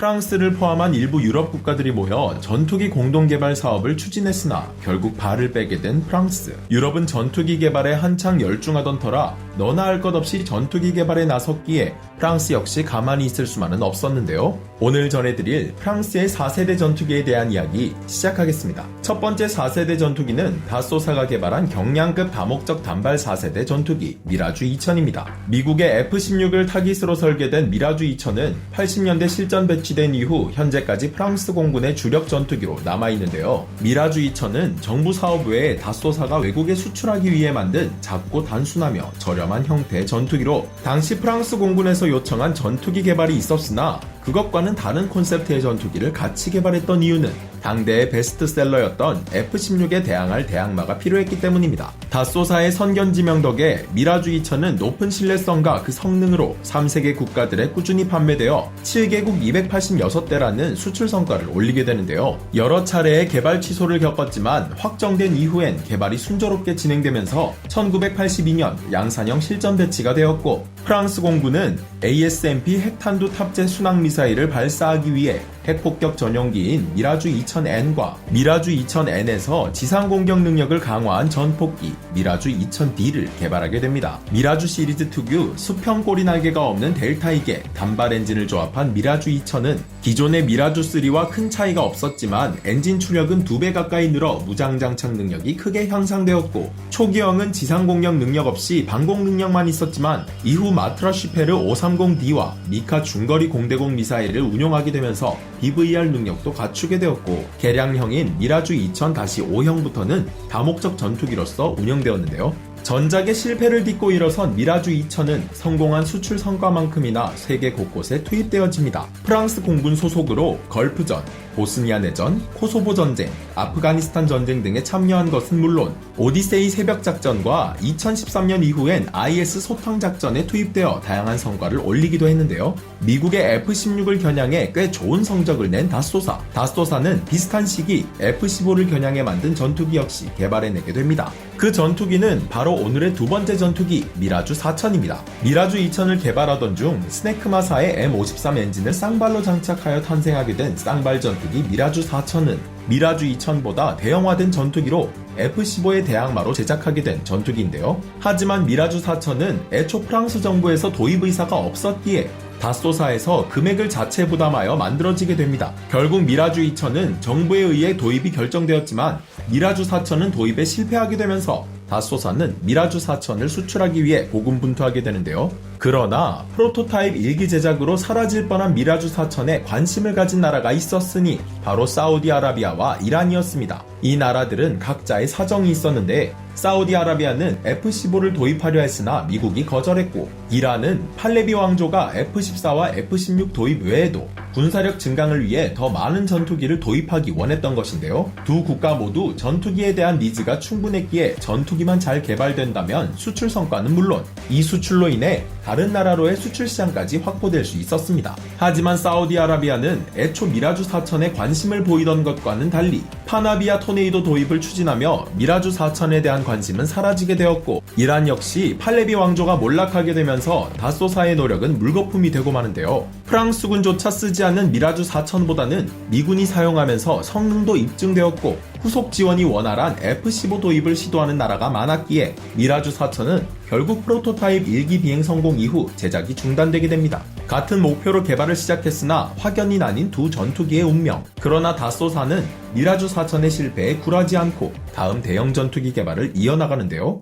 프랑스를 포함한 일부 유럽 국가들이 모여 전투기 공동개발 사업을 추진했으나 결국 발을 빼게 된 프랑스. 유럽은 전투기 개발에 한창 열중하던 터라 너나 할 것 없이 전투기 개발에 나섰기에 프랑스 역시 가만히 있을 수만은 없었는데요. 오늘 전해드릴 프랑스의 4세대 전투기에 대한 이야기 시작하겠습니다. 첫 번째 4세대 전투기는 다소사가 개발한 경량급 다목적 단발 4세대 전투기 미라주 2000입니다. 미국의 F-16을 타깃으로 설계된 미라주 2000은 80년대 실전 배치된 이후 현재까지 프랑스 공군의 주력 전투기로 남아있는데요. 미라주 2000은 정부 사업 외에 다소사가 외국에 수출하기 위해 만든 작고 단순하며 저렴한 형태의 전투기로 당시 프랑스 공군에서 요청한 전투기 개발이 있었으나 그것과는 다른 콘셉트의 전투기를 같이 개발했던 이유는 당대의 베스트셀러였던 F-16에 대항할 대항마가 필요했기 때문입니다. 다소사의 선견지명 덕에 미라주 2000은 높은 신뢰성과 그 성능으로 3세계 국가들에 꾸준히 판매되어 7개국 286대라는 수출 성과를 올리게 되는데요. 여러 차례의 개발 취소를 겪었지만 확정된 이후엔 개발이 순조롭게 진행되면서 1982년 양산형 실전 배치가 되었고 프랑스 공군은 ASMP 핵탄두 탑재 순항 미사일을 발사하기 위해 핵폭격 전용기인 미라주 2000N과 미라주 2000N에서 지상 공격 능력을 강화한 전폭기 미라주 2000D를 개발하게 됩니다. 미라주 시리즈 특유 수평 꼬리 날개가 없는 델타이계 단발 엔진을 조합한 미라주 2000은 기존의 미라주 3와 큰 차이가 없었지만 엔진 추력은 2배 가까이 늘어 무장 장착 능력이 크게 향상되었고 초기형은 지상 공격 능력 없이 방공 능력만 있었지만 이후 마트라슈페르 530D와 미카 중거리 공대공 미사일을 운용하게 되면서 BVR 능력도 갖추게 되었고 개량형인 미라주 2000-5형부터는 다목적 전투기로서 운영되었는데요. 전작의 실패를 딛고 일어선 미라주 2000은 성공한 수출 성과만큼이나 세계 곳곳에 투입되어집니다. 프랑스 공군 소속으로 걸프전, 보스니아 내전, 코소보 전쟁, 아프가니스탄 전쟁 등에 참여한 것은 물론 오디세이 새벽 작전과 2013년 이후엔 IS 소탕 작전에 투입되어 다양한 성과를 올리기도 했는데요. 미국의 F-16을 겨냥해 꽤 좋은 성적을 낸 다소사. 다소사는 비슷한 시기 F-15를 겨냥해 만든 전투기 역시 개발해내게 됩니다. 그 전투기는 바로 오늘의 두 번째 전투기 미라주 4000입니다. 미라주 2000을 개발하던 중 스네크마사의 M53 엔진을 쌍발로 장착하여 탄생하게 된 쌍발 전투기 미라주 4000은 미라주 2000보다 대형화된 전투기로 F-15의 대항마로 제작하게 된 전투기인데요. 하지만 미라주 4000은 애초 프랑스 정부에서 도입 의사가 없었기에 다소사에서 금액을 자체 부담하여 만들어지게 됩니다. 결국 미라주 2000은 정부에 의해 도입이 결정되었지만 미라주 4000은 도입에 실패하게 되면서 다소사는 미라주 4000을 수출하기 위해 고군분투하게 되는데요. 그러나 프로토타입 1기 제작으로 사라질 뻔한 미라주 4000에 관심을 가진 나라가 있었으니 바로 사우디아라비아와 이란이었습니다. 이 나라들은 각자의 사정이 있었는데 사우디아라비아는 F-15를 도입하려 했으나 미국이 거절했고 이란은 팔레비 왕조가 F-14와 F-16 도입 외에도 군사력 증강을 위해 더 많은 전투기를 도입하기 원했던 것인데요. 두 국가 모두 전투기에 대한 니즈가 충분했기에 전투기만 잘 개발된다면 수출 성과는 물론 이 수출로 인해 다른 나라로의 수출 시장까지 확보될 수 있었습니다. 하지만 사우디아라비아는 애초 미라주 4000에 관심을 보이던 것과는 달리 파나비아 토네이도 도입을 추진하며 미라주 4000에 대한 관심은 사라지게 되었고 이란 역시 팔레비 왕조가 몰락하게 되면서 다소사의 노력은 물거품이 되고 마는데요. 프랑스군조차 쓰지 않는 미라주 4000보다는 미군이 사용하면서 성능도 입증되었고 후속 지원이 원활한 F-15 도입을 시도하는 나라가 많았기에 미라주 4000은 결국 프로토타입 1기 비행 성공 이후 제작이 중단되게 됩니다. 같은 목표로 개발을 시작했으나 확연히 나뉜 두 전투기의 운명. 그러나 다소사는 미라주 4000의 실패에 굴하지 않고 다음 대형 전투기 개발을 이어나가는데요.